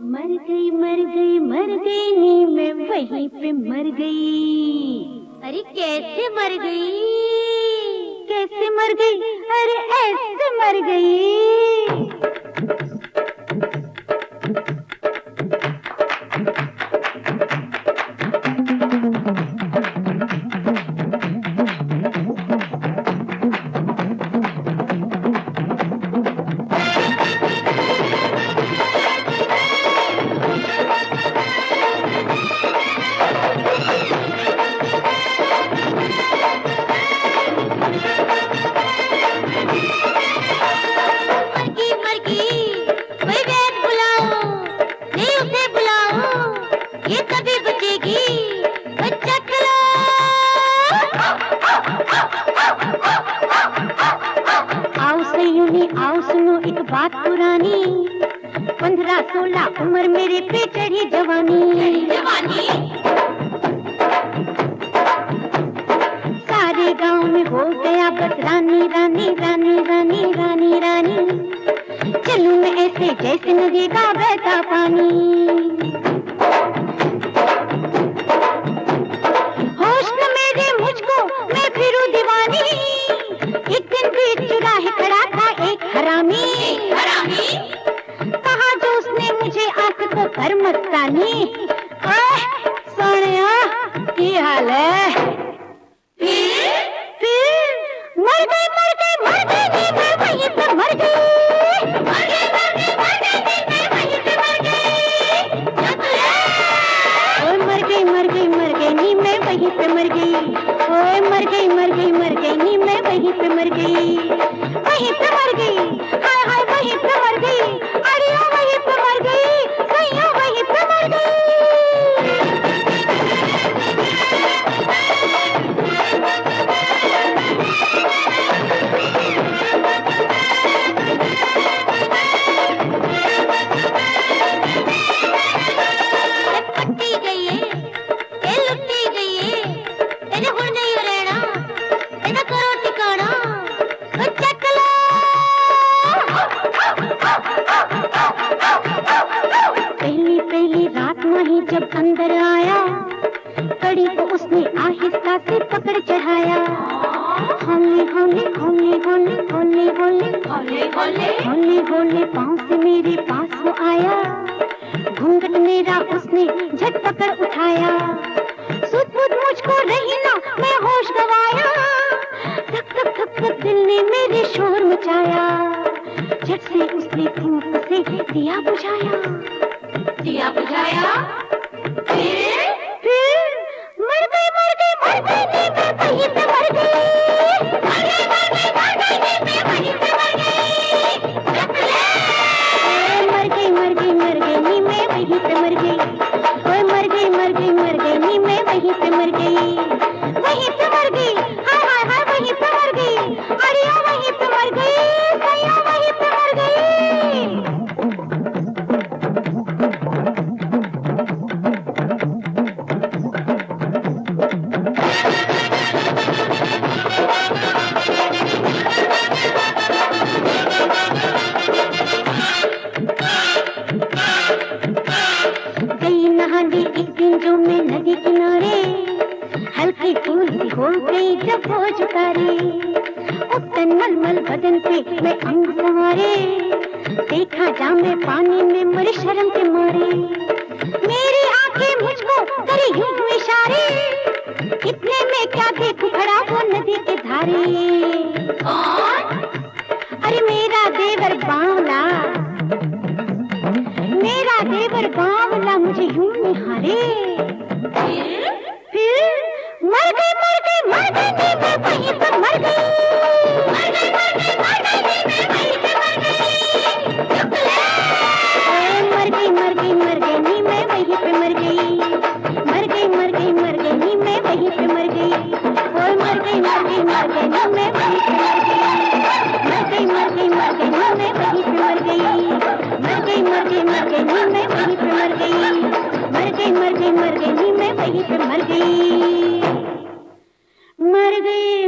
मर गई नी मैं वहीं पे मर गई। अरे कैसे मर गई? कैसे मर गई? अरे ऐसे मर गई। आओ सुनो एक बात पुरानी, 15-16 उम्र मेरे पे चढ़ी जवानी। सारे गांव में हो गया बस रानी रानी रानी रानी रानी रानी। चलूं मैं ऐसे जैसे नदिया बहता पानी। होश न मेरे मुझको मैं फिरूं दीवानी। एक दिन बीच चुराहे खड़ा था एक हरामी। कहा जो उसने मुझे आंख तो कर मस्तानी। सोनिया की हाल है? फिर मर गई नी मैं वहीं पे मर गई। मर गई नी मैं वहीं पे मर गई। ओए मर गई नी मैं वहीं पे मर गई। वहीं पे मर गई, हाय हाय वहीं पे मर गई। अड़िया वहीं पे मर गई, सैया वहीं पे मर गई। पहली रात माही जब अंदर आया, कड़ी को उसने आहिस्ता से पकड़ चढ़ाया। होले होले होले होले होले होले होले होले होले पाँव से मेरे पास वो आया। घूंघट मेरा उसने झट पकड़ उठाया। सुध-बुध मुझको रही ना, मैं होश गवाया। धक धक धक धक दिल ने मेरे शोर मचाया। झट से उसने फूंक से दिया बुझाया। फिर मर गई नी मैं वहीं पे मर गई। मर गई नी मैं वहीं पे मर गई। मर गई नी मैं वहीं पे मर गई। ओए मर गई नी मैं वहीं पे मर गई। वहीं पे मर गई, हाय हाय हाय वहीं पे मर गई। अड़िया वहीं पे मर गई, सैया वहीं पे मर गई। गई नहाने एक दिन जो मैं नदी किनारे, हल्की फूल सी हो गई जब वो झुकारे। उतन मलमल बदन पे मैं अंग संवारे, देखा जामे पानी में मरे शर्म के मारे। मेरी आंखें मुझको करे यूं इशारे, इतने में क्या देखूं खड़ा वो नदी के धारे। अरे मेरा देवर बावला, मेरा देवर बावला मुझे यूं निहारे। फिर मर गई नी मैं वहीं पे मर गई। मर गई नी मैं वहीं पे मर गई। मर गई नी मैं वहीं पे मर गई। मर गई नी मैं वहीं पे मर गई। ओए मर गई नी मैं वहीं पे मर गई। मर गई नी मैं वहीं पे मर गई। मर गई नी मैं वहीं पे मर गई। मर गई नी मैं वहीं पे मर गई। मर गई।